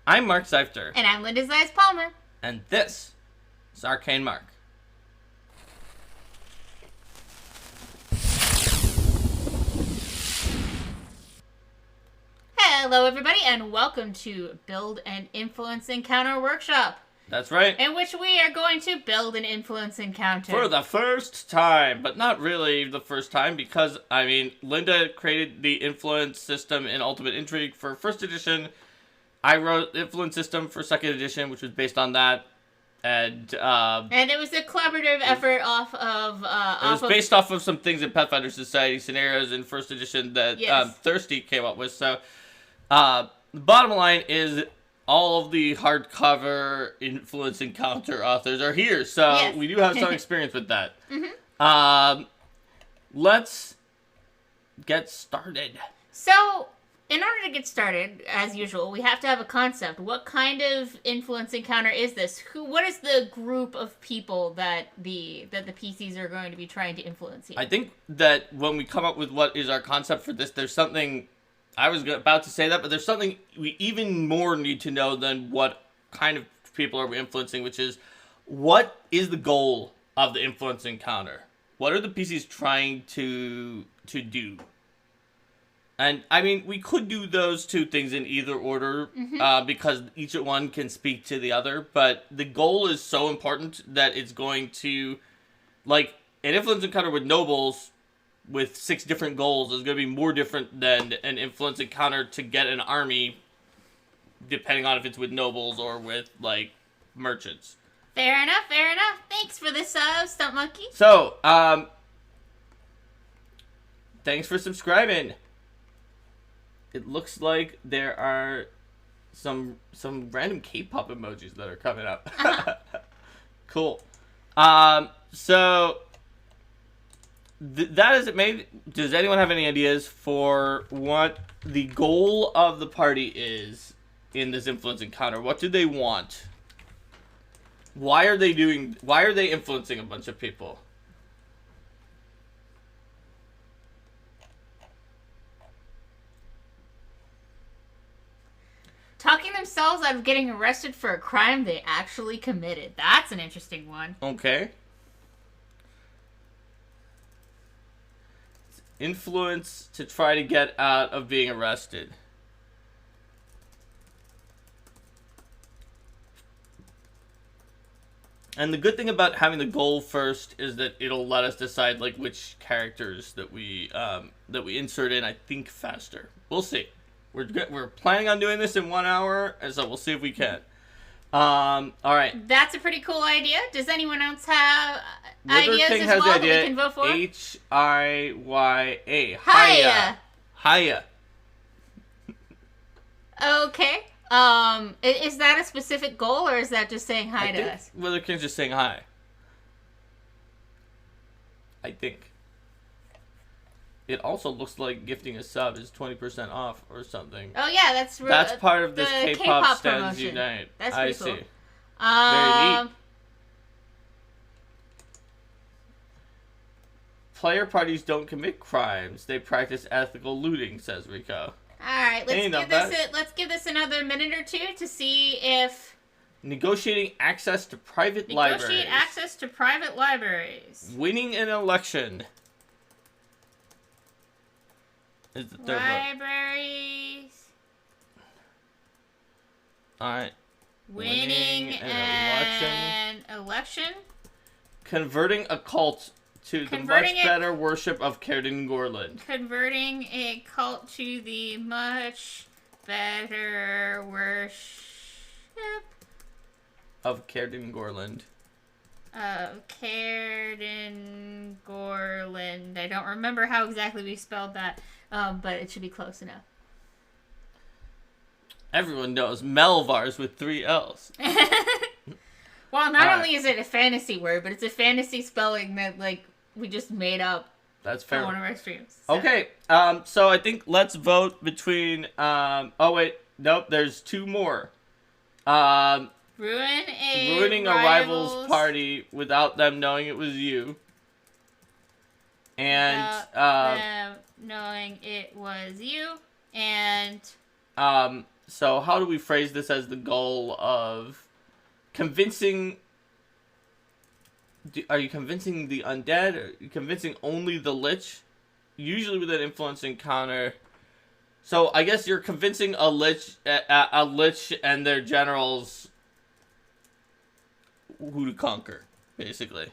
I'm Mark Seifter. And I'm Linda Zeiss Palmer. And this is Arcane Mark. Hello, everybody, and welcome to Build an Influence Encounter Workshop. That's right. In which we are going to build an influence encounter. For the first time, but not really the first time because, Linda created the influence system in Ultimate Intrigue for 1st edition. I wrote the influence system for 2nd edition, which was based on that. And it was a collaborative effort off of... it was based off of some things in Pathfinder Society scenarios in 1st edition that Thirsty came up with. So, the bottom line is... all of the hardcover influence encounter authors are here, so we do have some experience with that. Let's get started. So, in order to get started, as usual, we have to have a concept. What kind of influence encounter is this? What is the group of people that the PCs are going to be trying to influence here? I think that when we come up with what is our concept for this, there's something... I was about to say that, but there's something we even more need to know than what kind of people are we influencing, which is, what is the goal of the influence encounter? What are the PCs trying to do? And, we could do those two things in either order, because each one can speak to the other, but the goal is so important that it's going to, like, an influence encounter with nobles... with 6 different goals is going to be more different than an influence encounter to get an army, depending on if it's with nobles or with, like, merchants. Fair enough. Thanks for this, Stump Monkey. So, thanks for subscribing. It looks like there are some random K-pop emojis that are coming up. Cool. So... that is it. Maybe, does anyone have any ideas for what the goal of the party is in this influence encounter? What do they want? Why are they influencing a bunch of people? Talking themselves out of getting arrested for a crime they actually committed. That's an interesting one. Okay. Influence to try to get out of being arrested. And the good thing about having the goal first is that it'll let us decide like which characters that we insert in. I think faster. We'll see. We're planning on doing this in 1 hour, and so we'll see if we can. All right. That's a pretty cool idea. Does anyone else have River ideas King as has well the that we can vote for? Hiya. Hiya. Okay. Is that a specific goal, or is that just saying hi to us? River King's just saying hi. I think. It also looks like gifting a sub is 20% off or something. Oh yeah, that's part of this K-pop Stands promotion. Unite. That's pretty cool. See. Very neat. Player parties don't commit crimes; they practice ethical looting, says Rico. All right, let's give this another minute or two to see if negotiating access to private libraries. Negotiate access to private libraries. Winning an election. Is the third libraries. Alright. Winning an election. Converting a cult to the much better worship of Cerdyn Gorland. Converting a cult to the much better worship of Cerdyn Gorland. Cerdyn Gorland. I don't remember how exactly we spelled that, but it should be close enough. Everyone knows Melvars with 3 L's. Well, not only is it a fantasy word, but it's a fantasy spelling that, like, we just made up. That's fair. For one of our streams. So. Okay, so I think let's vote between, oh wait, nope, there's 2 more. Ruining a rival's party without them knowing it was you. And them knowing it was you. And So how do we phrase this as the goal of convincing? Are you convincing the undead? Are you convincing only the lich? Usually with an influence encounter. So I guess you're convincing a lich and their generals who to conquer, basically.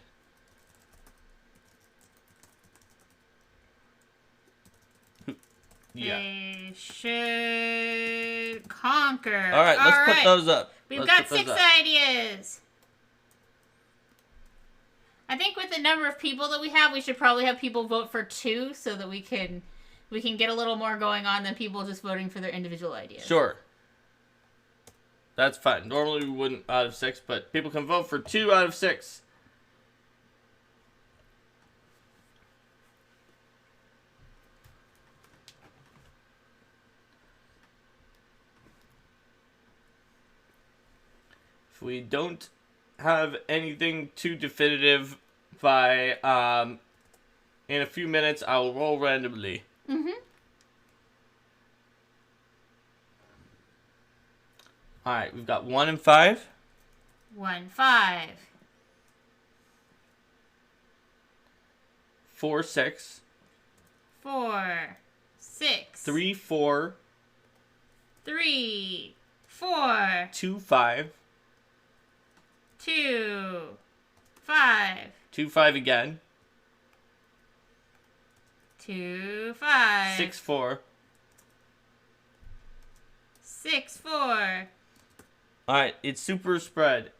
Yeah. They should conquer. All right, let's put those up. We've got 6 ideas. I think with the number of people that we have, we should probably have people vote for 2 so that we can get a little more going on than people just voting for their individual ideas. Sure. That's fine. Normally we wouldn't out of 6, but people can vote for 2 out of 6. If we don't have anything too definitive by in a few minutes, I'll roll randomly. Mm-hmm. Alright, we've got 1 and 5. 1, 5. 4, 6. 4, 6. 3, 4. 3, 4. 2, 5. 2, 5. 2, 5 again. 2, 5. 6, 4. 6, 4. Alright, it's super spread.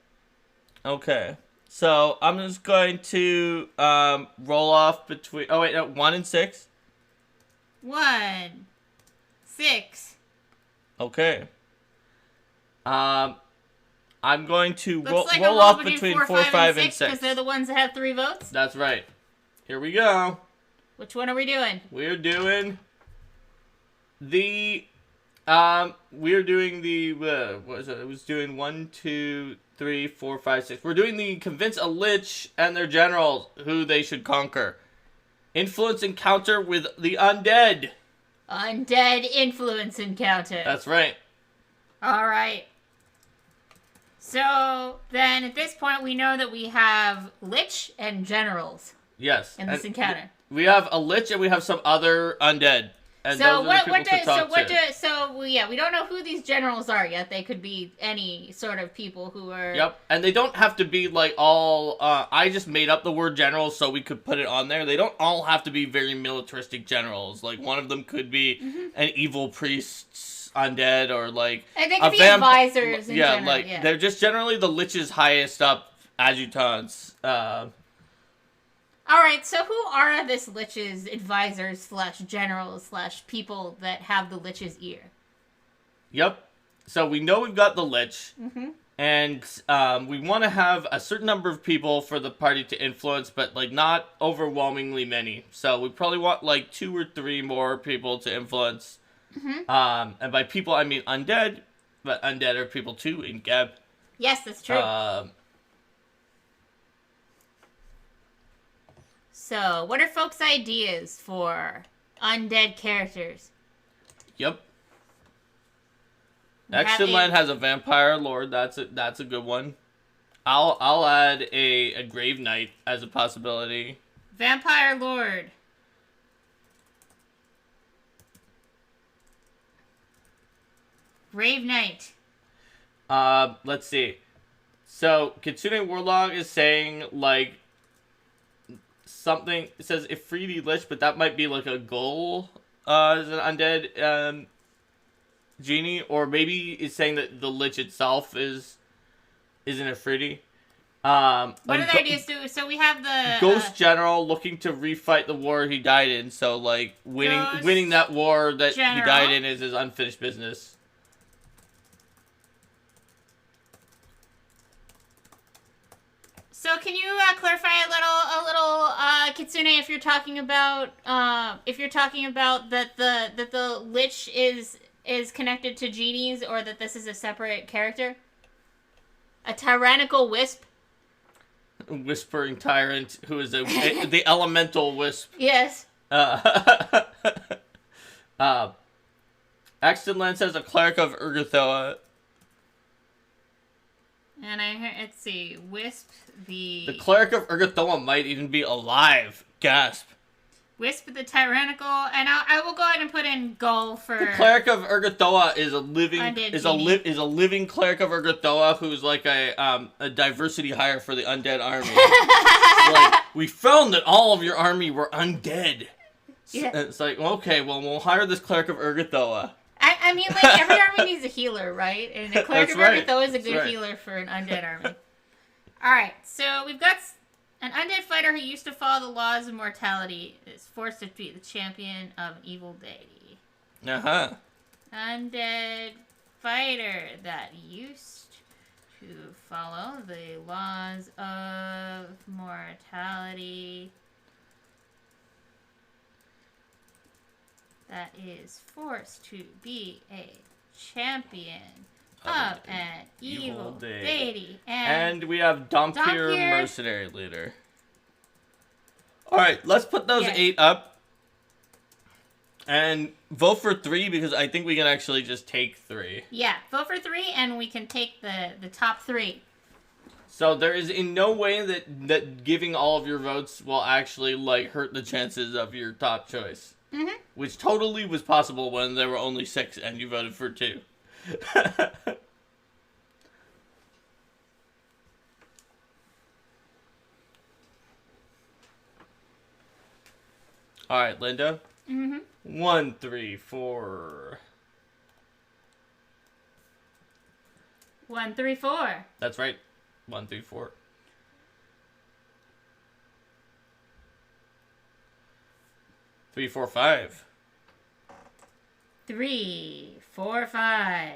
Okay. So, I'm just going to roll off between... Oh, wait, no, 1 and 6. 1, 6. Okay. I'm going to Looks like roll a off between 4, 5, and 6. Because they're the ones that have 3 votes? That's right. Here we go. Which one are we doing? We're doing the... what is it? It was doing 1, 2, 3, 4, 5, 6. We're doing the convince a lich and their generals who they should conquer. Influence encounter with the undead. Undead influence encounter. That's right. Alright. So, then at this point we know that we have lich and generals. Yes. In this encounter. We have a lich and we have some other undead. And so we don't know who these generals are yet. They could be any sort of people who are... Yep, and they don't have to be like all, I just made up the word generals so we could put it on there. They don't all have to be very militaristic generals. Like, one of them could be an evil priest undead, or like... And they could be advisors in general, they're just generally the lich's highest up adjutants. Alright, so who are this lich's advisors / generals / people that have the lich's ear? Yep. So we know we've got the lich. Mm-hmm. And we want to have a certain number of people for the party to influence, but like not overwhelmingly many. So we probably want like 2 or 3 more people to influence. Mm-hmm. And by people I mean undead, but undead are people too in Geb. Yes, that's true. So, what are folks' ideas for undead characters? Yep. Extonland has a vampire lord. That's a good one. I'll add a grave knight as a possibility. Vampire lord. Grave knight. Let's see. So Kitsune Warlock is saying like something. It says Ifriti Lich, but that might be like a ghoul as an undead genie, or maybe it's saying that the Lich itself isn't Ifriti. What are the ideas? So we have the Ghost General looking to refight the war he died in. So like winning that war that he died in is his unfinished business. So can you clarify a little, Kitsune, if you're talking about that the Lich is connected to genies, or that this is a separate character? A tyrannical wisp? Whispering tyrant who is the elemental wisp. Yes. Axton Land says a cleric of Urgathoa. And I heard, let's see, Wisp The cleric of Urgathoa might even be alive. Gasp. Wisp the Tyrannical, and I will go ahead and put in Gull for... The cleric of Urgathoa is a living Undead is genie. a living cleric of Urgathoa who's like a diversity hire for the undead army. Like, we found that all of your army were undead. Yeah. It's like, okay, well, we'll hire this cleric of Urgathoa. I mean, like, every army needs a healer, right? And a cleric That's of right. Urgathoa is a That's good right. healer for an undead army. Alright, so we've got an undead fighter who used to follow the laws of mortality is forced to defeat the champion of an evil deity. Uh-huh. Undead fighter that used to follow the laws of mortality that is forced to be a champion of an evil deity. And we have Dompier, Dompier. mercenary leader. Alright, let's put those Yes. 8 up. And vote for 3 because I think we can actually just take 3. Yeah, vote for 3 and we can take the top 3. So there is in no way that giving all of your votes will actually like hurt the chances of your top choice. Mm-hmm. Which totally was possible when there were only 6 and you voted for 2. Alright, Linda. Mm-hmm. 1, 3, 4. 1, 3, 4. That's right. 1, 3, 4. 3, 4, 5. 3, 4, 5.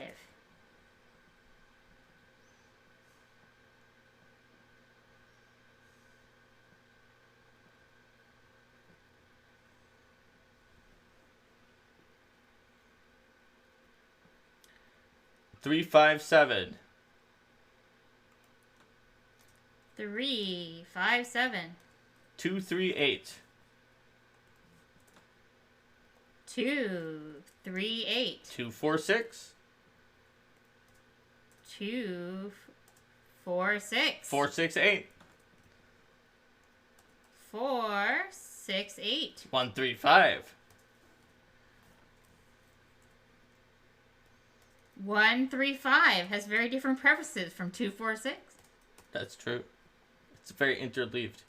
3, 5, 7. 3, 5, 7. 2, 3, 8. 2, 3, 8. 2, 4, 6. 2, 4, 6. 4, 6, 8. 4, 6, 8. 1, 3, 5. 1, 3, 5 has very different prefaces from 2, 4, 6. That's true. It's very interleaved.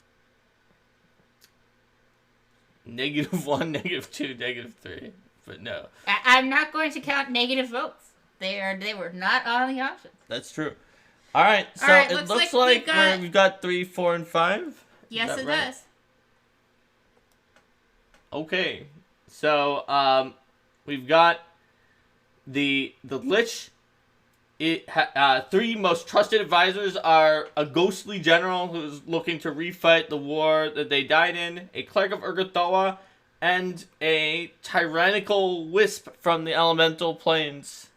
-1, -2, -3. But no. I'm not going to count negative votes. They were not on the options. That's true. Alright, so Alright, it looks looks like like we've got 3, 4, and 5. Yes, that it right? does. Okay. So, we've got the Lich. 3 most trusted advisors are a ghostly general who's looking to refight the war that they died in, a cleric of Urgathoa, and a tyrannical wisp from the elemental planes.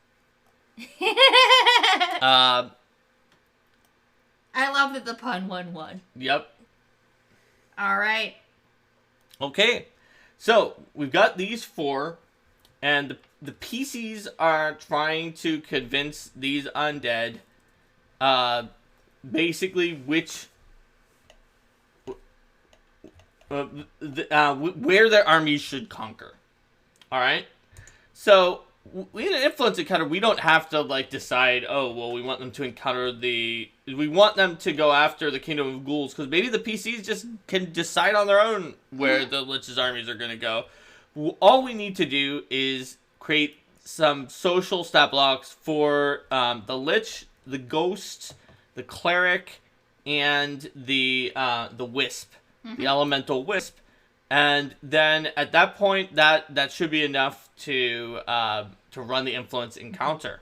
I love that the pun won. Yep. All right. Okay. So, we've got these 4, and the PCs are trying to convince these undead, basically where their armies should conquer. All right. So in an influence encounter, we don't have to like decide. Oh, well, we want them to encounter we want them to go after the Kingdom of Ghouls because maybe the PCs just can decide on their own where the Lich's armies are going to go. All we need to do is create some social stat blocks for the Lich, the Ghost, the Cleric, and the Wisp, the Elemental Wisp, and then at that point, that should be enough to run the influence encounter.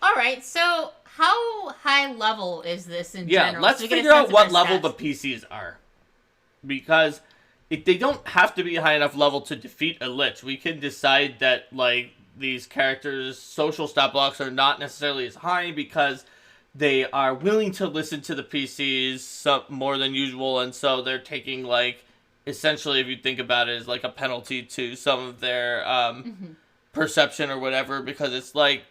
All right. So how high level is this in general? Yeah, let's So we get a figure out sense of what our level stats. the PCs are, because they don't have to be a high enough level to defeat a Lich. We can decide that like these characters' social stat blocks are not necessarily as high because they are willing to listen to the PCs more than usual, and so they're taking like essentially, if you think about it, as like a penalty to some of their perception or whatever, because it's like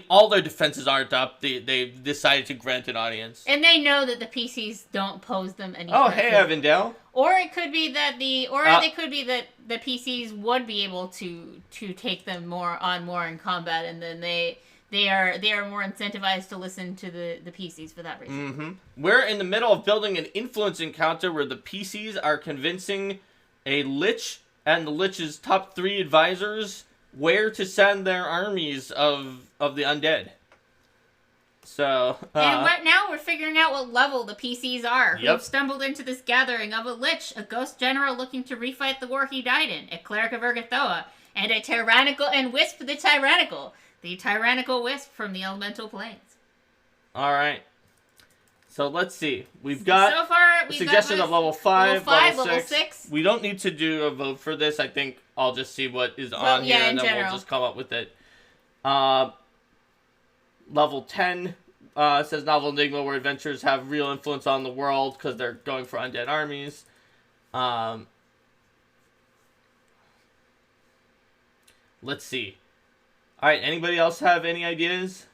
all their defenses aren't up. They've decided to grant an audience. And they know that the PCs don't pose them any Oh, threat. hey, Avondale. Or it could be that it could be that the PCs would be able to take them more in combat, and then they are more incentivized to listen to the PCs for that reason. Mm-hmm. We're in the middle of building an influence encounter where the PCs are convincing a Lich and the Lich's top 3 advisors where to send their armies of the undead. So, and right now we're figuring out what level the PCs are. Yep. We've stumbled into this gathering of a Lich, a ghost general looking to refight the war he died in, a cleric of Urgathoa, and a tyrannical and Wisp the tyrannical wisp from the elemental planes. all right. So let's see. We've got so far a suggestion of level 5, level level 6. 6. We don't need to do a vote for this. I think I'll just see what is on here, and then we'll just come up with it. Level 10 says Novel Enigma, where adventurers have real influence on the world because they're going for undead armies. Let's see. All right, anybody else have any ideas?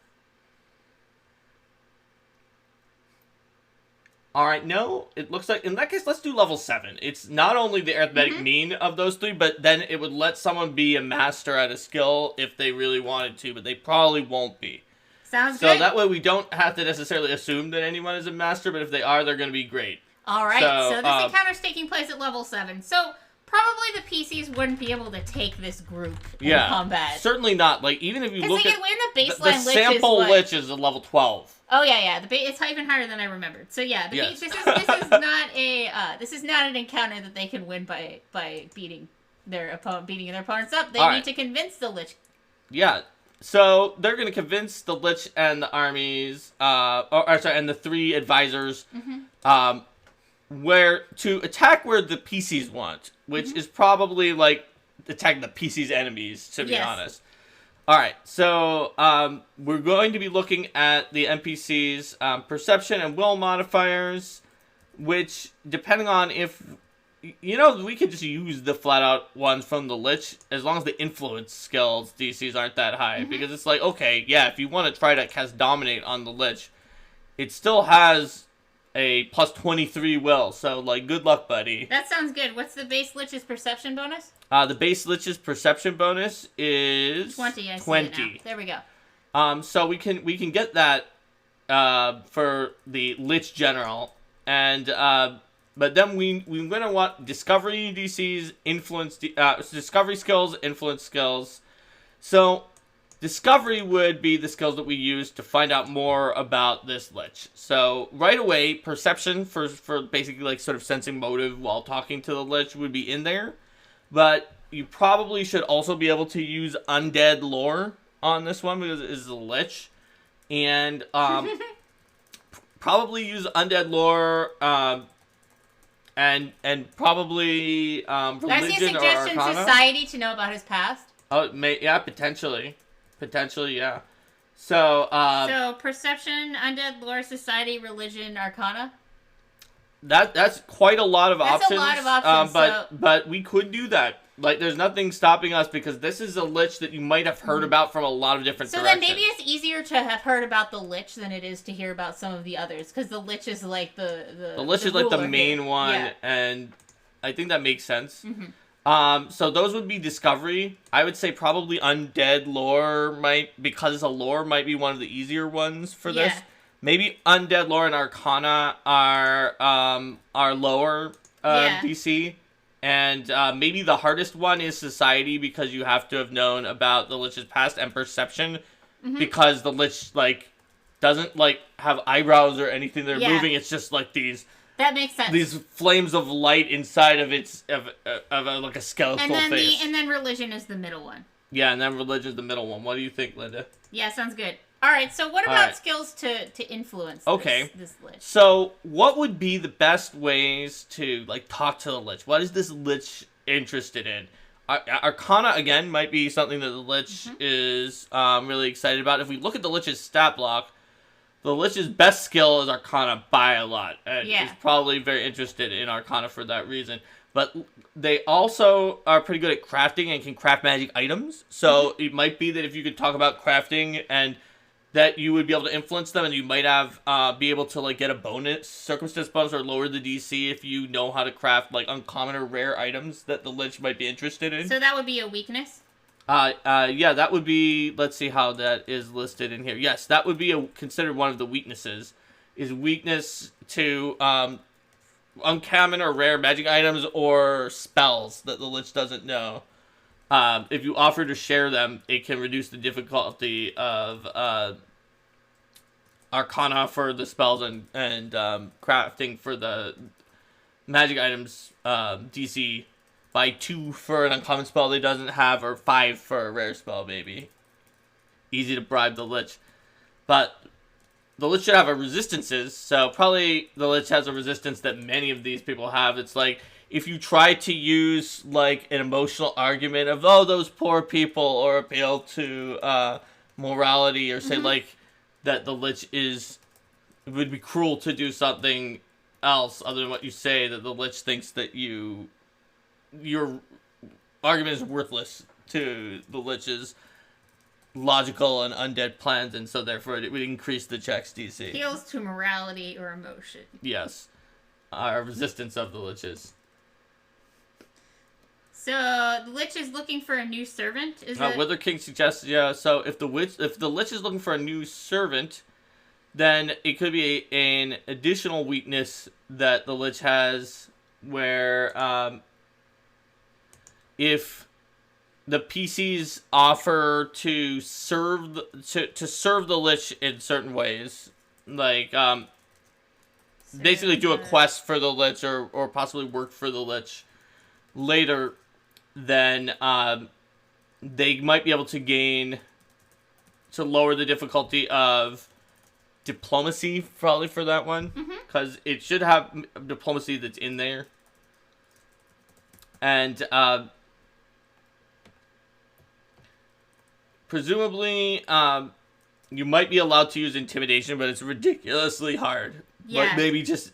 All right, no, it looks like, in that case, let's do level 7. It's not only the arithmetic mean of those 3, but then it would let someone be a master at a skill if they really wanted to, but they probably won't be. Sounds good. So that way we don't have to necessarily assume that anyone is a master, but if they are, they're going to be great. All right, so this encounter's taking place at level 7. So probably the PCs wouldn't be able to take this group in combat. Certainly not. Like, even if you look at the baseline the sample Lich is a level 12. Oh yeah. It's even higher than I remembered. So yeah, this is not this is not an encounter that they can win by beating their opponents up. They need to convince the Lich. Yeah. So they're going to convince the Lich and the armies, and the 3 advisors, where to attack where the PCs want, which is probably like attacking the PC's enemies, to be honest. All right, so we're going to be looking at the NPC's perception and will modifiers, which, depending on if, we could just use the flat-out ones from the Lich, as long as the influence skills DCs aren't that high, because it's like, okay, yeah, if you want to try to cast Dominate on the Lich, it still has a plus 23 will, so, like, good luck, buddy. That sounds good. What's the base Lich's perception bonus? The base Lich's perception bonus is 20. I 20. See it now. There we go. So we can get that for the Lich General, and but then we're gonna want Discovery DCs, influence, Discovery skills, influence skills. So Discovery would be the skills that we use to find out more about this Lich. So right away, Perception for basically like sort of sensing motive while talking to the Lich would be in there. But you probably should also be able to use Undead Lore on this one because it is a Lich. And probably use Undead Lore and probably Religion or Arcana. That's your suggestion, Society, to know about his past? Oh, potentially. Potentially, yeah. So, so Perception, Undead Lore, Society, Religion, Arcana? That's quite a lot of options. That's a lot of options. But we could do that. Like, there's nothing stopping us because this is a Lich that you might have heard about from a lot of different directions. So then maybe it's easier to have heard about the Lich than it is to hear about some of the others, because the Lich is like the Lich is like the main here. one, and I think that makes sense. So those would be Discovery. I would say probably Undead Lore because a Lore might be one of the easier ones for this. Maybe Undead Lore and Arcana are lower DC. And maybe the hardest one is Society because you have to have known about the Lich's past, and Perception because the Lich doesn't have eyebrows or anything they're moving. It's just like these. That makes sense. These flames of light inside of like a skeletal face. And then Religion is the middle one. Yeah, and then Religion is the middle one. What do you think, Linda? Yeah, sounds good. All right, so what about skills to influence this Lich? So what would be the best ways to talk to the Lich? What is this Lich interested in? Arcana, again, might be something that the Lich is really excited about. If we look at the Lich's stat block, the Lich's best skill is Arcana by a lot. He's probably very interested in Arcana for that reason. But they also are pretty good at crafting and can craft magic items. So it might be that if you could talk about crafting and that you would be able to influence them, and you might have be able to like get a bonus, circumstance bonus, or lower the DC if you know how to craft like uncommon or rare items that the Lich might be interested in. So that would be a weakness? Yeah, that would be, let's see how that is listed in here. Yes, that would be considered one of the weaknesses, is weakness to uncommon or rare magic items or spells that the Lich doesn't know. If you offer to share them, it can reduce the difficulty of Arcana for the spells and crafting for the magic items DC by 2 for an uncommon spell they doesn't have, or 5 for a rare spell, maybe. Easy to bribe the Lich. But the Lich should have a resistances, so probably the Lich has a resistance that many of these people have. It's like, if you try to use, like, an emotional argument of, oh, those poor people, or appeal to morality, or say, like, that the Lich it would be cruel to do something else other than what you say, that the Lich thinks that your argument is worthless to the Lich's logical and undead plans, and so therefore it would increase the check's DC. Appeals to morality or emotion. Yes. Resistance of the Liches. So the Lich is looking for a new servant. Is it? Wither King suggests, yeah. So if the Lich is looking for a new servant, then it could be an additional weakness that the Lich has, where if the PCs offer to serve the Lich in certain ways, like basically do a quest for the Lich, or possibly work for the Lich later, then they might be able to lower the difficulty of diplomacy, probably, for that one, because it should have diplomacy that's in there. And presumably you might be allowed to use intimidation, but it's ridiculously hard. Yeah. But maybe just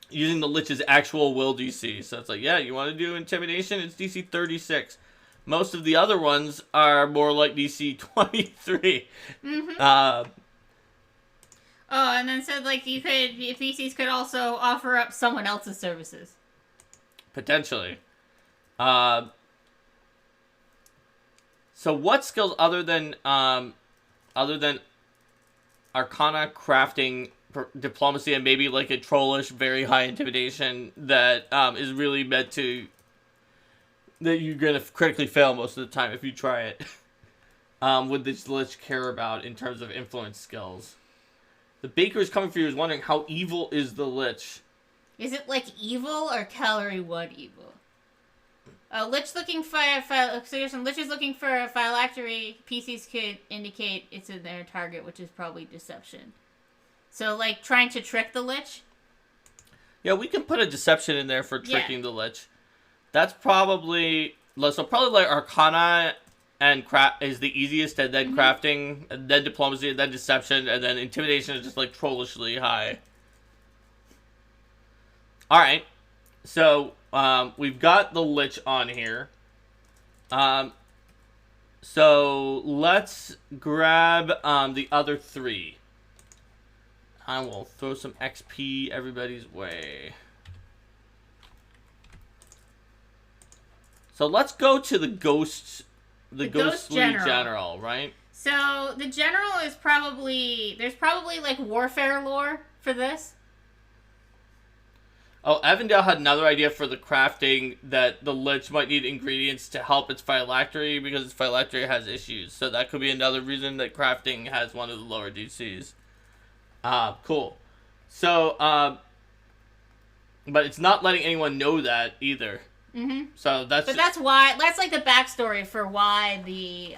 using the Lich's actual will DC. So it's like, yeah, you want to do intimidation? It's DC 36. Most of the other ones are more like DC 23. And then said, like, PCs could also offer up someone else's services. Potentially. So what skills other than Arcana, crafting, diplomacy, and maybe like a trollish, very high intimidation that is really meant to, that you're gonna critically fail most of the time if you try it, would this Lich care about in terms of influence skills? The Baker is coming for you is wondering, how evil is the Lich? Is it like evil or calorie 1 evil? Lich looking for Lich is looking for a phylactery. PCs could indicate it's in their target, which is probably deception. So, like, trying to trick the Lich? Yeah, we can put a deception in there for tricking the Lich. That's probably... So probably, like, Arcana and craft is the easiest, and then crafting, and then diplomacy, and then deception, and then intimidation is just, like, trollishly high. Alright. So, we've got the Lich on here. So, let's grab the other 3. I will throw some XP everybody's way. So let's go to the Ghostly General, right? So the General is probably... There's probably, like, warfare lore for this. Oh, Evandale had another idea for the crafting, that the Lich might need ingredients to help its phylactery, because its phylactery has issues. So that could be another reason that crafting has one of the lower DCs. Cool. So, but it's not letting anyone know that either. So that's... But that's why... That's, like, the backstory for why the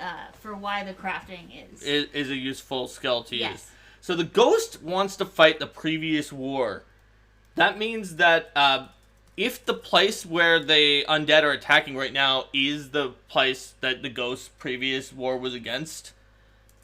crafting is a useful skill to use. So the Ghost wants to fight the previous war. That means that, if the place where the undead are attacking right now is the place that the Ghost's previous war was against,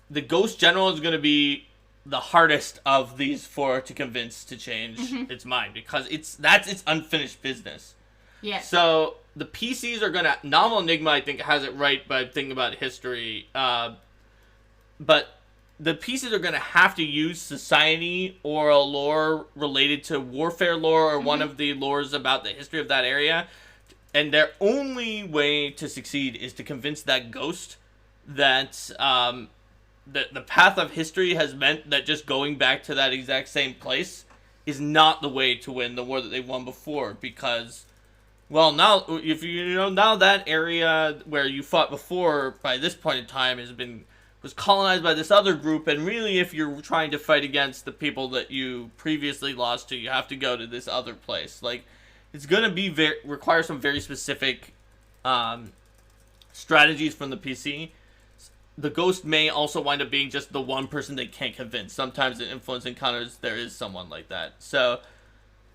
the Ghost General is going to be the hardest of these 4 to convince to change its mind, because that's its unfinished business. Yeah. So the PCs are gonna Novel Enigma, I think, has it right by thinking about history. But the PCs are gonna have to use society or a lore related to warfare lore or one of the lores about the history of that area. And their only way to succeed is to convince that ghost that the path of history has meant that just going back to that exact same place is not the way to win the war that they won before, because, well, now if now that area where you fought before by this point in time was colonized by this other group, and really if you're trying to fight against the people that you previously lost to, you have to go to this other place. Like, it's gonna be require some very specific strategies from the PC. The ghost may also wind up being just the one person they can't convince. Sometimes in influence encounters, there is someone like that. So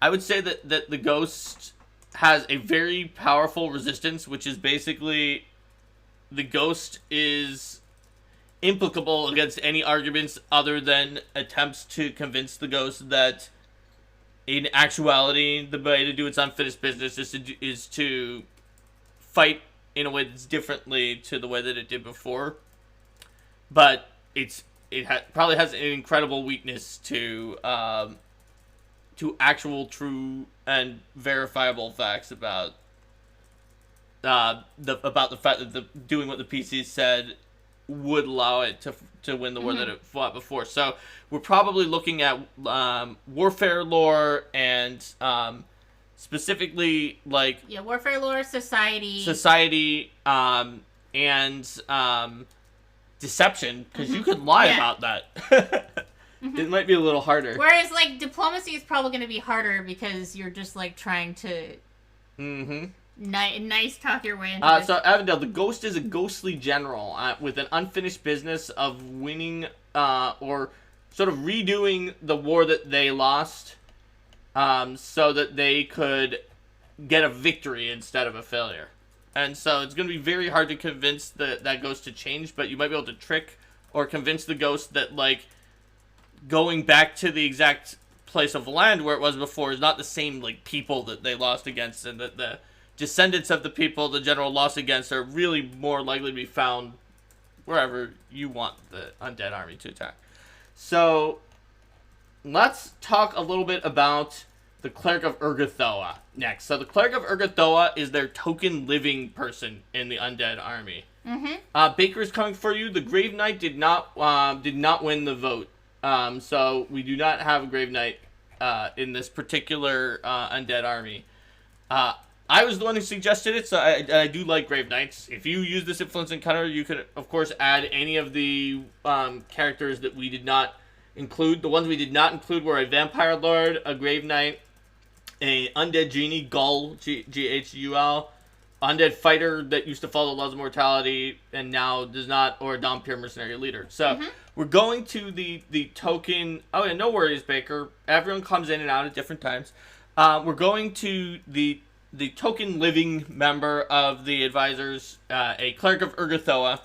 I would say that the ghost has a very powerful resistance, which is basically the ghost is implicable against any arguments other than attempts to convince the ghost that in actuality the way to do its unfinished business is to fight in a way that's differently to the way that it did before. But it probably has an incredible weakness to actual true and verifiable facts about the fact that doing what the PC said would allow it to win the war that it fought before. So we're probably looking at warfare lore and specifically like warfare lore, society, and deception, because you could lie about that. It might be a little harder. Whereas like diplomacy is probably going to be harder because you're just like trying to nice talk your way into this. So Avondale, the ghost is a ghostly general with an unfinished business of winning or sort of redoing the war that they lost, so that they could get a victory instead of a failure. And so it's going to be very hard to convince that ghost to change, but you might be able to trick or convince the ghost that, like, going back to the exact place of land where it was before is not the same, like, people that they lost against, and that the descendants of the people the general lost against are really more likely to be found wherever you want the undead army to attack. So let's talk a little bit about the Cleric of Urgathoa next. So the Cleric of Urgathoa is their token living person in the undead army. Baker's coming for you. The Grave Knight did not win the vote. So we do not have a Grave Knight in this particular undead army. I was the one who suggested it, so I do like Grave Knights. If you use this influence encounter, you could, of course, add any of the characters that we did not include. The ones we did not include were a Vampire Lord, a Grave Knight, a Undead Genie, Gull, Ghul, Undead Fighter that used to follow the Laws of Mortality and now does not, or a Dhampir Mercenary Leader. So we're going to the token. Oh, yeah, no worries, Baker. Everyone comes in and out at different times. We're going to the token living member of the advisors, a Cleric of Urgathoa.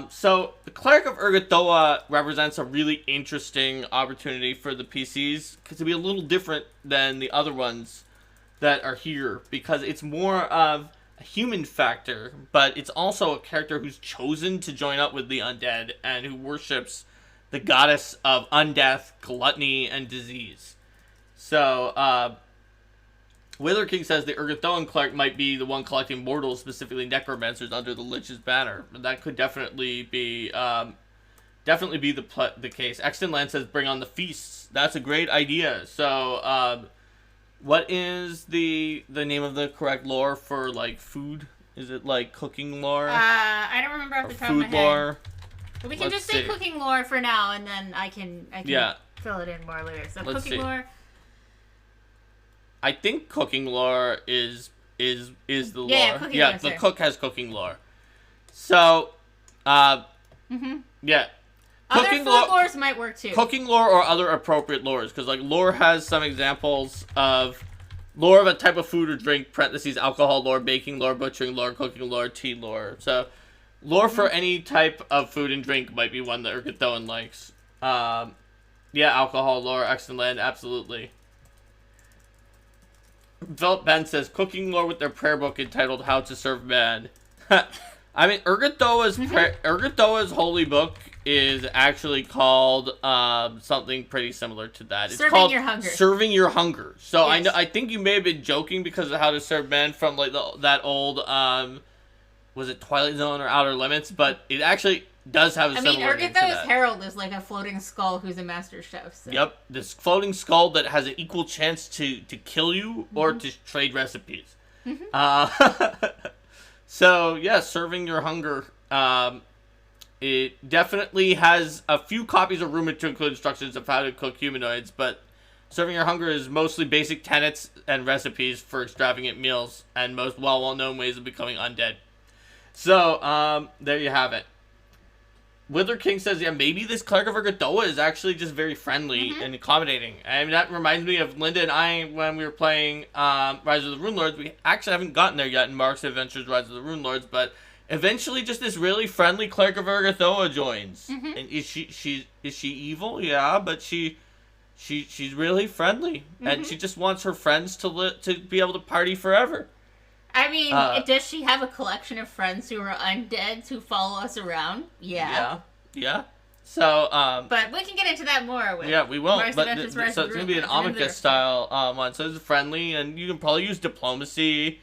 So the Cleric of Urgathoa represents a really interesting opportunity for the PCs to be a little different than the other ones that are here, because it's more of a human factor, but it's also a character who's chosen to join up with the undead and who worships the goddess of undeath, gluttony, and disease. So, Wither King says the Urgathoan cleric might be the one collecting mortals, specifically necromancers, under the Lich's banner. That could definitely be the case. Exton Land says bring on the feasts. That's a great idea. So, what is the name of the correct lore for, like, food? Is it like cooking lore? I don't remember off the top of my head. Food lore. But we can just say cooking lore for now, and then I can fill it in more later. So cooking lore. I think cooking lore is the lore. Yeah, the cook has cooking lore. So, yeah. Other food lores might work too. Cooking lore or other appropriate lores, because like lore has some examples of lore of a type of food or drink, parentheses, alcohol lore, baking lore, butchering lore, cooking lore, tea lore. So, lore for any type of food and drink might be one that Urgathoan likes. Yeah, alcohol lore, Exton Land, absolutely. Philip Ben says, cooking lore with their prayer book entitled How to Serve Man. I mean, Urgathoa's holy book is actually called something pretty similar to that. It's Serving called Your Hunger. Serving Your Hunger. So Yes. I think you may have been joking because of How to Serve Men from like that old was it Twilight Zone or Outer Limits? But it actually does have a similar name to Urgathoa's that. herald is like a floating skull who's a master chef. So. Yep, this floating skull that has an equal chance to kill you or to trade recipes. So yeah, Serving Your Hunger. It definitely has a few copies of rumored to include instructions of how to cook humanoids, but Serving Your Hunger is mostly basic tenets and recipes for extravagant meals and most well-known ways of becoming undead. So there you have it. Wither King says, yeah, maybe this Cleric of Urgathoa is actually just very friendly and accommodating. And that reminds me of Linda and I when we were playing Rise of the Rune Lords. We actually haven't gotten there yet in Mark's Adventures Rise of the Rune Lords, but eventually just this really friendly Cleric of Urgathoa joins. And is she evil? Yeah, but she's really friendly. And she just wants her friends to be able to party forever. I mean, does she have a collection of friends who are undead who follow us around? Yeah. Yeah. So, but we can get into that more with yeah, we will. Mark's But Adventures, so Rise it's of the going to be an Rune Lords, and Amicus style one. So it's friendly, and you can probably use diplomacy.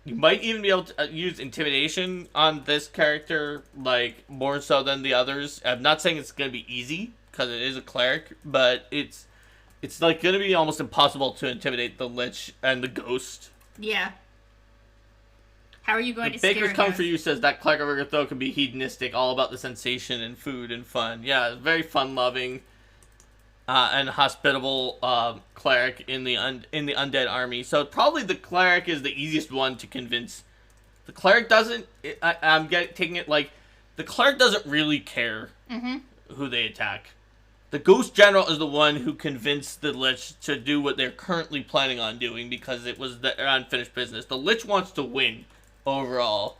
You might even be able to use intimidation on this character, like, more so than the others. I'm not saying it's going to be easy, because it is a cleric, but it's like, going to be almost impossible to intimidate the Lich and the Ghost. Yeah. How are you going to scare Baker's Come us? For You says that Cleric of Urgathoa can be hedonistic, all about the sensation and food and fun. Yeah, very fun-loving and hospitable cleric in the undead army. So probably the cleric is the easiest one to convince. The cleric doesn't. Taking it like the cleric doesn't really care who they attack. The Ghost General is the one who convinced the Lich to do what they're currently planning on doing because it was their unfinished business. The Lich wants to win overall.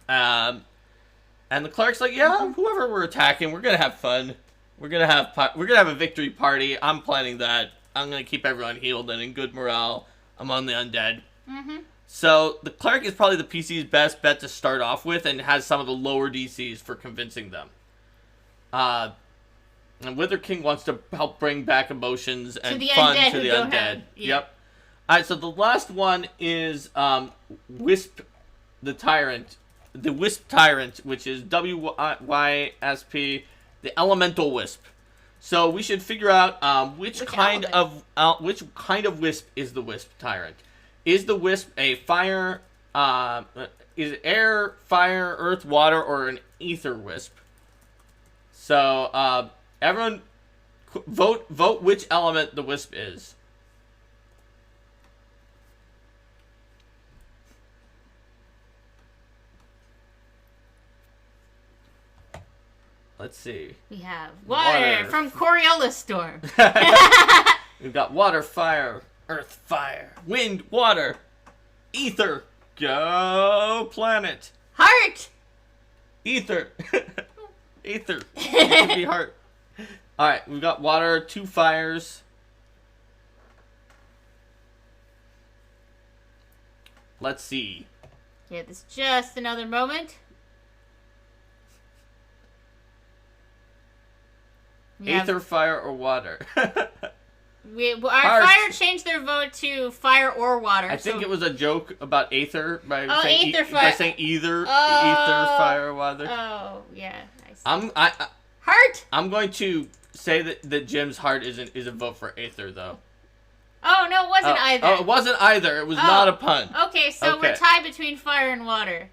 And the cleric's like, yeah, whoever we're attacking, we're gonna have fun. We're gonna have a victory party. I'm planning that. I'm gonna keep everyone healed and in good morale among the undead. So the cleric is probably the PC's best bet to start off with, and has some of the lower DCs for convincing them. And Wither King wants to help bring back emotions and fun to the undead. Yep. Alright, so the last one is Wisp the Tyrant. The Wisp Tyrant, which is WYSP, the Elemental Wisp. So we should figure out which kind of wisp is the Wisp Tyrant. Is the wisp a fire, is it air, fire, earth, water, or an ether wisp? So everyone vote which element the wisp is. Let's see. We have water from Coriolis Storm. We've got water, fire, earth, fire, wind, water, ether. Go planet. Heart. Ether. Ether. It could be heart. Alright, we've got water, 2 fires. Let's see. Give this just another moment. Ether, fire, or water? Our fire changed their vote to fire or water. I think it was a joke about Aether by saying Aether, by saying either ether, fire, or water. Oh, yeah. Heart. I'm going to say that Jim's heart is a vote for Aether, though. Oh no, it wasn't either. Oh, it wasn't either. It was not a pun. Okay, so we're tied between fire and water.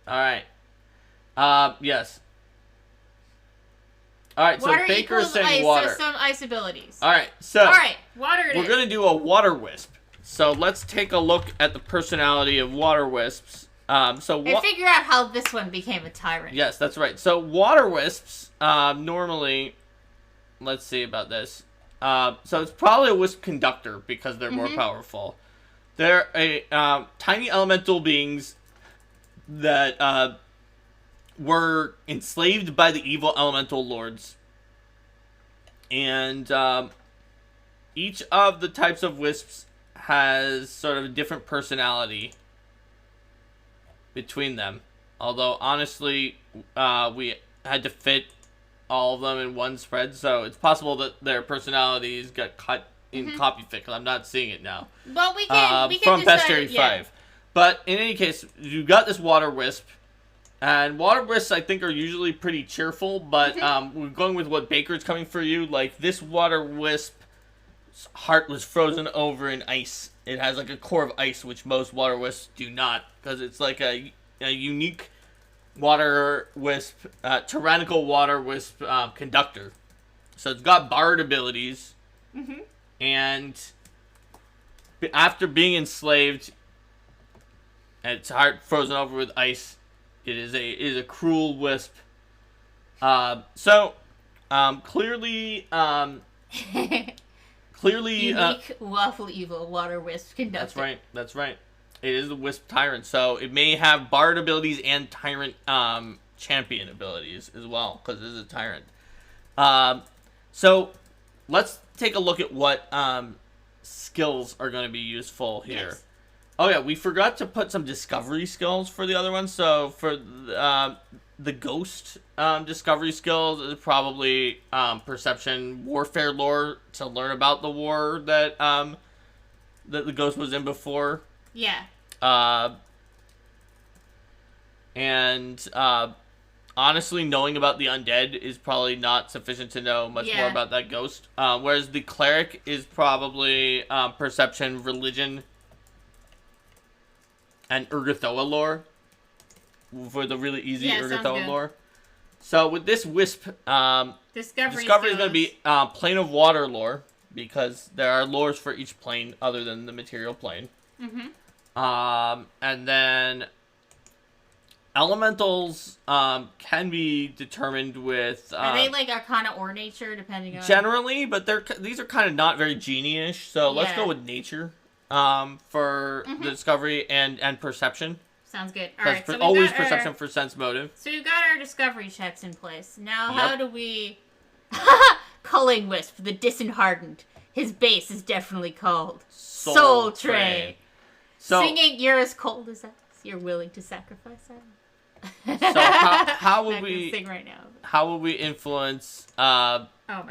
All right. Yes. All right, water so Baker's saying ice, water. So some ice abilities. All right, water it is. We're going to do a water wisp. So let's take a look at the personality of water wisps. And figure out how this one became a tyrant. Yes, that's right. So water wisps, normally, let's see about this. So it's probably a wisp conductor because they're more powerful. They're tiny elemental beings that were enslaved by the evil elemental lords. And each of the types of wisps has sort of a different personality between them. Although, honestly, we had to fit all of them in one spread, so it's possible that their personalities got cut in copy fit, because I'm not seeing it now. Well, we can from decide, Bestiary yeah. 5. But in any case, you got this water wisp, and water wisps I think are usually pretty cheerful, but we're going with what Baker's coming for you. Like, this water wisp's heart was frozen over in ice. It has like a core of ice, which most water wisps do not, because it's like a unique water wisp, tyrannical water wisp conductor. So it's got bard abilities, and after being enslaved, and its heart frozen over with ice, it is a cruel wisp. Clearly, Unique, waffle evil water wisp conductor. That's right. It is the Wisp Tyrant, so it may have Bard abilities and Tyrant champion abilities as well, because it is a Tyrant. So let's take a look at what skills are going to be useful here. Yes. Oh yeah, we forgot to put some discovery skills for the other ones. So for the Ghost discovery skills is probably Perception, Warfare lore to learn about the war that the Ghost was in before. Yeah. Honestly, knowing about the undead is probably not sufficient to know much more about that ghost. Whereas the cleric is probably Perception, Religion, and Urgathoa lore for the really easy Urgathoa lore. So with this wisp, discovery is going to be Plane of Water lore, because there are lores for each plane other than the material plane. And then elementals can be determined with are they like Arcana or Nature, depending on generally, but these are kind of not very genie-ish. So let's go with Nature for the discovery and Perception. Sounds good. All right, so always Perception for sense motive. So we've got our discovery checks in place. Now, how do we? Culling Wisp, the Disheartened. His base is definitely called Soul Train. So, singing, "You're as cold as ice. You're willing to sacrifice ice." So how would we sing right now? How would we influence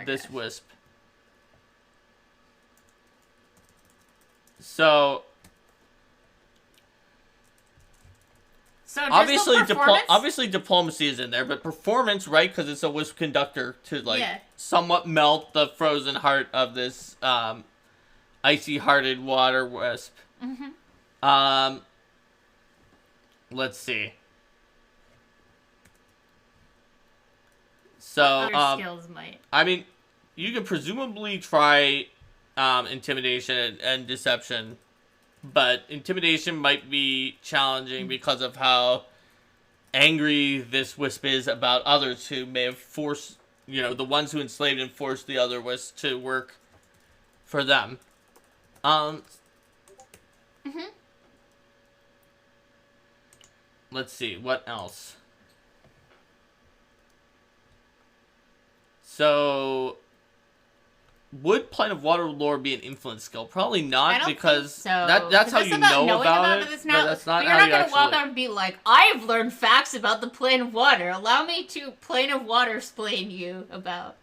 this wisp? So obviously diplomacy is in there, but performance, right? Because it's a wisp conductor to somewhat melt the frozen heart of this icy-hearted water wisp. Let's see. So other skills might. I mean, you can presumably try intimidation and deception. But intimidation might be challenging because of how angry this wisp is about others who may have forced, the ones who enslaved and forced the other wisps to work for them. Let's see, what else? So, would Plane of Water lore be an influence skill? Probably not, because so. That's how you know about it. But that's not how you actually... You're not going to walk out and be like, "I've learned facts about the Plane of Water. Allow me to Plane of Water explain you about."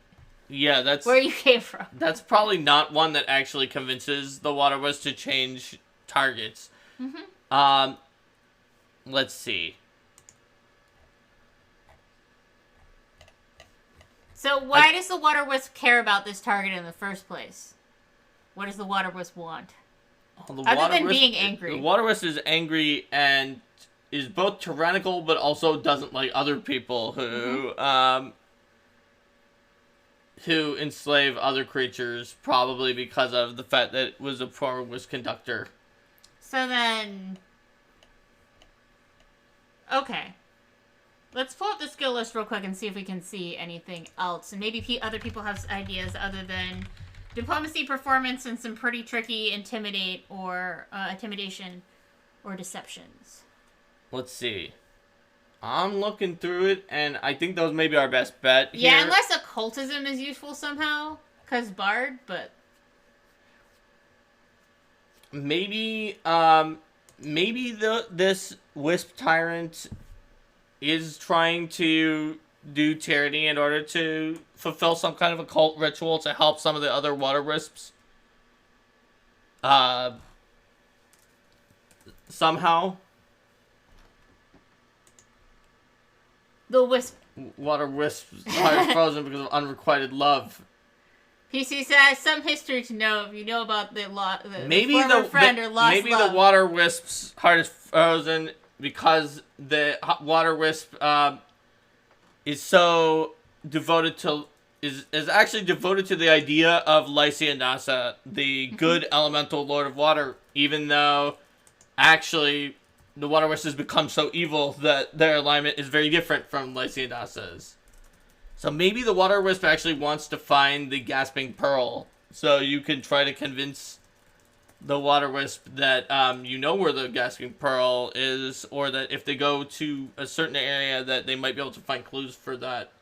Yeah, that's where you came from. That's probably not one that actually convinces the Water Wisp to change targets. Let's see. So why does the Water Wisp care about this target in the first place? What does the Water Wisp want? Other than being angry. The Water Wisp is angry and is both tyrannical, but also doesn't like other people who enslave other creatures, probably because of the fact that it was a former wisp conductor. So then... Okay. Let's pull up the skill list real quick and see if we can see anything else. And maybe other people have ideas other than diplomacy, performance, and some pretty tricky intimidation or deceptions. Let's see. I'm looking through it, and I think those may be our best bet here. Yeah, unless occultism is useful somehow, because Bard, but... maybe maybe this wisp tyrant is trying to do tyranny in order to fulfill some kind of occult ritual to help some of the other water wisps. Somehow. The wisp. Water wisps are frozen because of unrequited love. PC has some history to know if you know about the maybe former friend or lost maybe love. the water wisp's heart is frozen because the water wisp is so devoted to is actually devoted to the idea of Lysianassa, the good elemental lord of water, even though actually the water wisp has become so evil that their alignment is very different from Lysianassa's. So maybe the water wisp actually wants to find the gasping pearl, so you can try to convince the water wisp that you know where the gasping pearl is, or that if they go to a certain area that they might be able to find clues for that.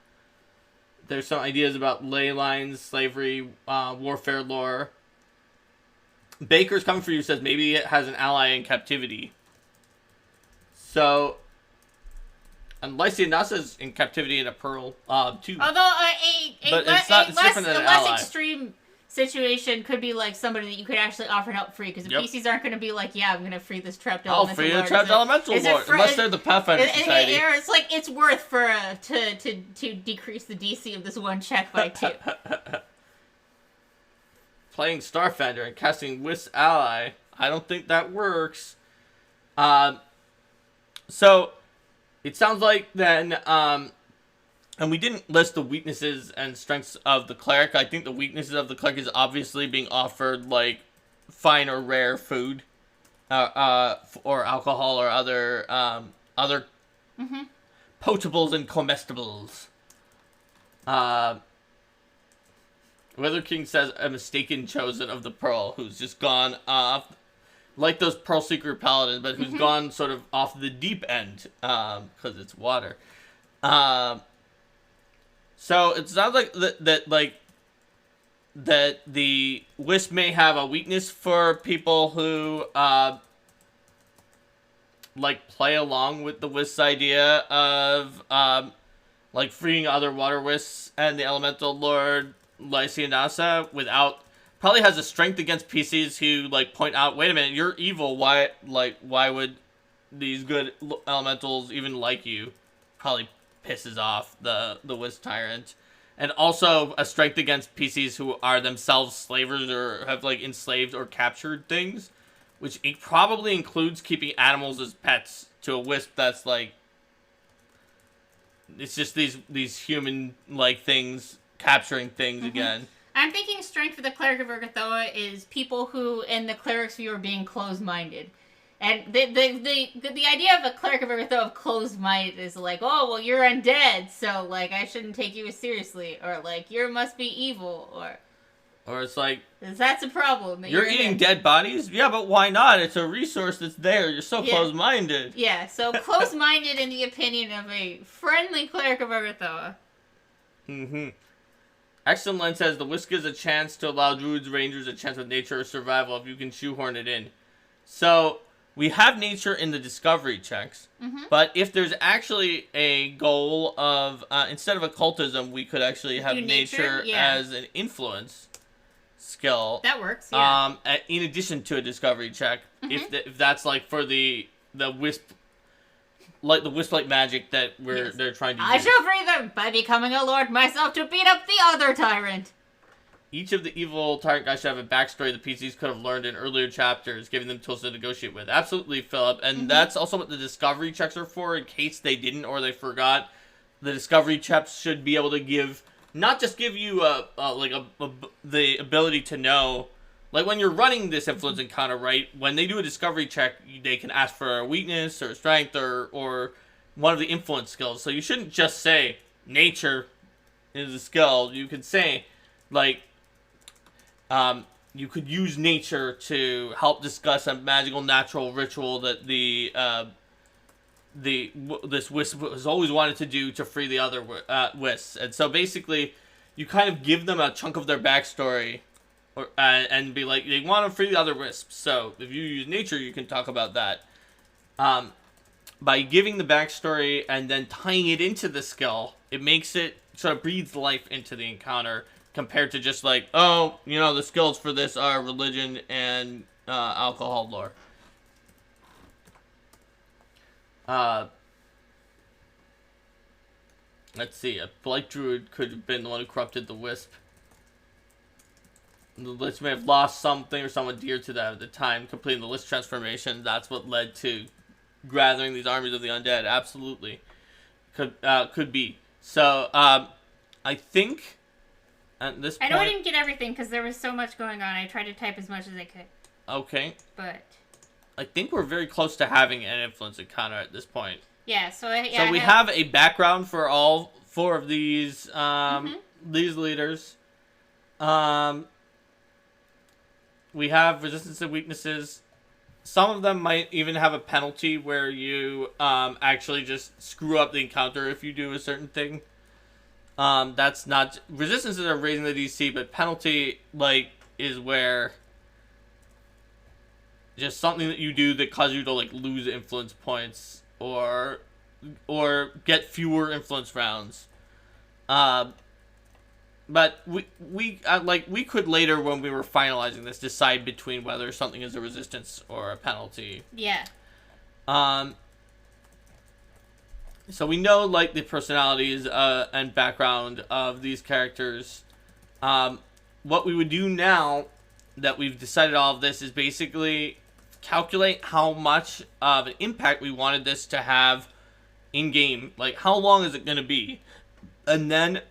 There's some ideas about ley lines, slavery, warfare lore. Baker's coming for you says maybe it has an ally in captivity. So, and Lysianassa's in captivity in a pearl, too. Although But it's different than an ally. less extreme situation could be like somebody that you could actually offer to help free, because the PCs aren't going to be like, yeah, I'm going to free this trapped elemental free the lord. trapped elemental lord, unless they're the Pathfinder Society. It's like, it's worth for to decrease the DC of this one check by 2. Playing Starfinder and casting Wisp Ally, I don't think that works. So, it sounds like then, and we didn't list the weaknesses and strengths of the cleric. I think the weaknesses of the cleric is obviously being offered, like, fine or rare food, or alcohol or other potables and comestibles. Weather King says a mistaken chosen of the pearl, who's just gone off, like those Pearl Seeker paladins, but who's gone sort of off the deep end, because it's water. So it sounds like that the wisp may have a weakness for people who like play along with the wisp's idea of like freeing other water wisps and the elemental lord Lysianassa without, probably has a strength against PCs who like point out, wait a minute, you're evil, why would these good elementals even like you? Probably pisses off the wisp tyrant. And also a strength against PCs who are themselves slavers or have like enslaved or captured things, which probably includes keeping animals as pets to a wisp that's like, it's just these human like things capturing things again. I'm thinking strength for the Cleric of Urgathoa is people who, in the Cleric's view, are being closed-minded. And the idea of a Cleric of Urgathoa of closed-minded is like, oh, well, you're undead, so, like, I shouldn't take you as seriously. Or, like, you must be evil, Or it's like, that's a problem. That you're eating dead bodies? Yeah, but why not? It's a resource that's there. You're so closed-minded. Yeah, so closed-minded in the opinion of a friendly Cleric of Urgathoa. Excellent Len says, the whisk is a chance to allow druids, rangers a chance with nature or survival if you can shoehorn it in. So, we have nature in the discovery checks, but if there's actually a goal of, instead of occultism, we could actually have nature as an influence skill. That works, yeah. In addition to a discovery check, if that's like for the wisp, like the wisp-like magic that they're trying to use. I shall free them by becoming a lord myself to beat up the other tyrant. Each of the evil tyrant guys should have a backstory the PCs could have learned in earlier chapters, giving them tools to negotiate with. Absolutely, Philip. And that's also what the discovery checks are for, in case they didn't or they forgot. The discovery checks should be able to give, not just give you the ability to know. Like when you're running this influence encounter, right? When they do a discovery check, they can ask for a weakness or a strength or one of the influence skills. So you shouldn't just say nature is a skill. You could say, like, you could use nature to help discuss a magical natural ritual that this wisp has always wanted to do to free the other wisps. And so basically, you kind of give them a chunk of their backstory or and be like, they want to free the other wisps. So if you use nature, you can talk about that. By giving the backstory and then tying it into the skill, it makes it sort of breathes life into the encounter compared to just like, oh, you know, the skills for this are religion and alcohol lore. Let's see, a Blight Druid could have been the one who corrupted the Wisp. The Lich may have lost something or someone dear to them at the time, completing the Lich transformation. That's what led to gathering these armies of the undead. Absolutely. Could be. So, I think at this point... I know I didn't get everything because there was so much going on. I tried to type as much as I could. Okay. But... I think we're very close to having an influence encounter at this point. Yeah, so we have a background for all 4 of these these leaders. We have resistance and weaknesses. Some of them might even have a penalty where you actually just screw up the encounter if you do a certain thing. That's not... Resistances are raising the DC, but penalty, like, is where... just something that you do that causes you to, like, lose influence points or get fewer influence rounds. But we could later, when we were finalizing this, decide between whether something is a resistance or a penalty. Yeah. So we know, like, the personalities and background of these characters. What we would do now that we've decided all of this is basically calculate how much of an impact we wanted this to have in-game. Like, how long is it going to be? And then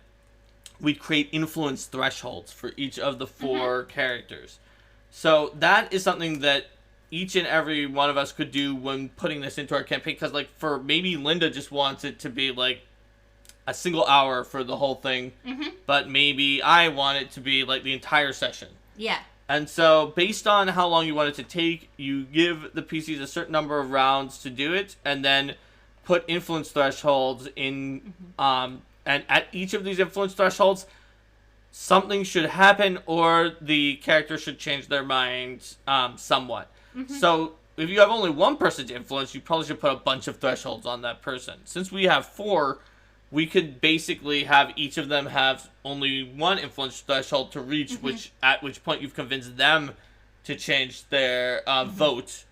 we'd create influence thresholds for each of the 4 characters. So that is something that each and every one of us could do when putting this into our campaign. Because, like, for maybe Linda just wants it to be, like, a single hour for the whole thing. But maybe I want it to be, like, the entire session. Yeah. And so, based on how long you want it to take, you give the PCs a certain number of rounds to do it, and then put influence thresholds in, and at each of these influence thresholds, something should happen, or the character should change their mind somewhat. So, if you have only one person to influence, you probably should put a bunch of thresholds on that person. Since we have 4, we could basically have each of them have only one influence threshold to reach, at which point you've convinced them to change their vote.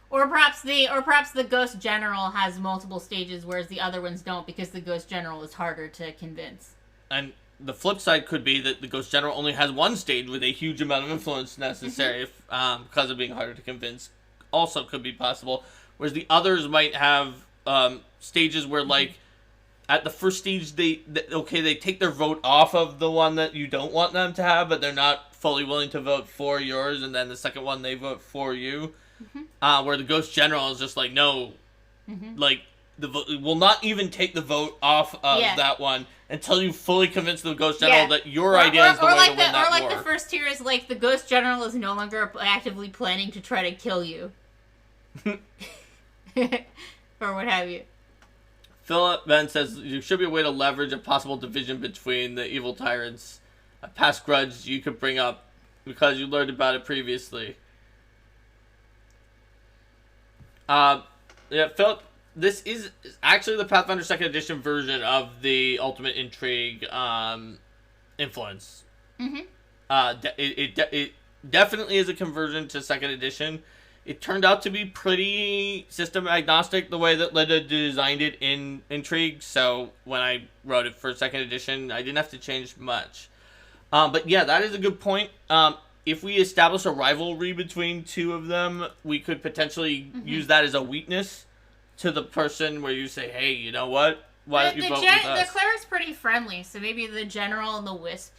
Or perhaps the Ghost General has multiple stages, whereas the other ones don't, because the Ghost General is harder to convince. And the flip side could be that the Ghost General only has one stage with a huge amount of influence necessary, if, because of being harder to convince. Also could be possible. Whereas the others might have stages where, like, at the first stage, they take their vote off of the one that you don't want them to have, but they're not fully willing to vote for yours, and then the second one, they vote for you. Where the Ghost General is just like, no, like, will not even take the vote off of that one until you fully convince the Ghost General that your idea is the way to win that war. Or like the first tier is like, the Ghost General is no longer actively planning to try to kill you. Or what have you. Philip then says, there should be a way to leverage a possible division between the evil tyrants. A past grudge you could bring up because you learned about it previously. Yeah, Philip, this is actually the Pathfinder 2nd Edition version of the Ultimate Intrigue influence. It definitely is a conversion to 2nd Edition. It turned out to be pretty system agnostic the way that Linda designed it in Intrigue, so when I wrote it for 2nd Edition, I didn't have to change much. But yeah, that is a good point. If we establish a rivalry between 2 of them, we could potentially use that as a weakness to the person where you say, hey, you know what? Why don't you vote with us? The cleric's pretty friendly, so maybe the General and the Wisp.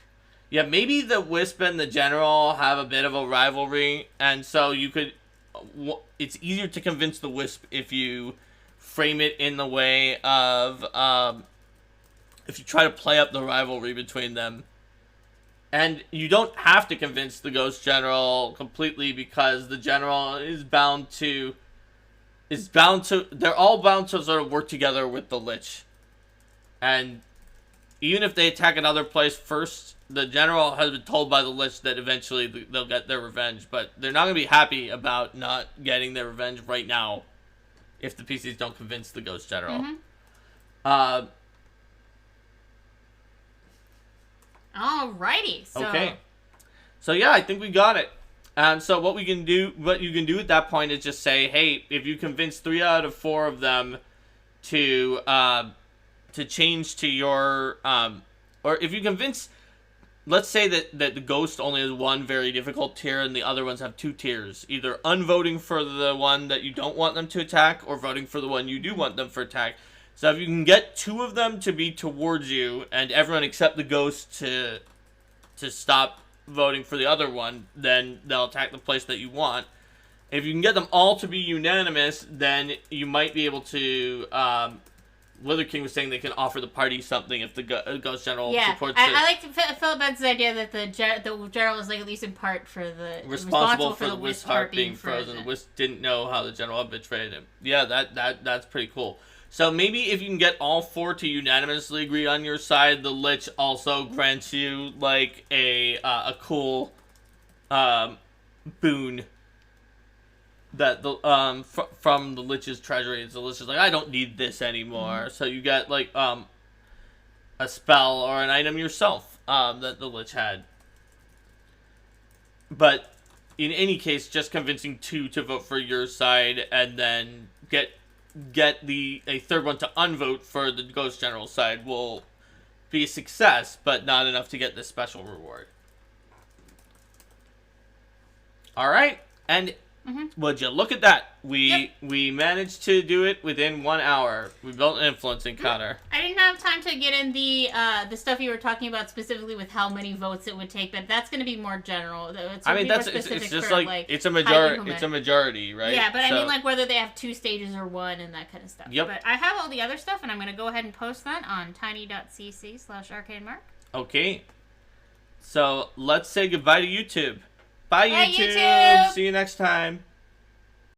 Yeah, maybe the Wisp and the General have a bit of a rivalry, and so you could... It's easier to convince the Wisp if you frame it in the way of... if you try to play up the rivalry between them. And you don't have to convince the Ghost General completely, because the General is bound to... They're all bound to sort of work together with the Lich. And even if they attack another place first, the general has been told by the Lich that eventually they'll get their revenge, but they're not going to be happy about not getting their revenge right now if the PCs don't convince the Ghost General. Alrighty. So. Okay. So yeah, I think we got it. And so what you can do at that point is just say, hey, if you convince 3 out of 4 of them to change to your or if you convince, let's say that the Ghost only has 1 very difficult tier and the other ones have 2 tiers, either unvoting for the one that you don't want them to attack or voting for the one you do want them for attack. So if you can get 2 of them to be towards you and everyone except the Ghost to stop voting for the other one, then they'll attack the place that you want. If you can get them all to be unanimous, then you might be able to Wither King was saying they can offer the party something if the Ghost General supports it. I like Philip Benson's idea that the general is like at least in part for the responsible for the Wisp heart being frozen. The Wisp didn't know how the general had betrayed him. Yeah, that's pretty cool. So maybe if you can get all 4 to unanimously agree on your side, the Lich also grants you like a cool boon that the from the Lich's treasury. The Lich is like, I don't need this anymore. So you get like a spell or an item yourself that the Lich had. But in any case, just convincing 2 to vote for your side and then get a third one to unvote for the Ghost General side will be a success, but not enough to get this special reward. Alright, and would you look at that? We managed to do it within 1 hour. We built an influence encounter. I didn't have time to get in the stuff you were talking about specifically with how many votes it would take, but that's going to be more general. It's just like it's a majority. It's a majority, right? Yeah, but I mean like whether they have 2 stages or 1 and that kind of stuff. Yep. But I have all the other stuff, and I'm going to go ahead and post that on tiny.cc/arcademark. Okay. So let's say goodbye to YouTube. Bye, Bye, YouTube. YouTube. See you next time.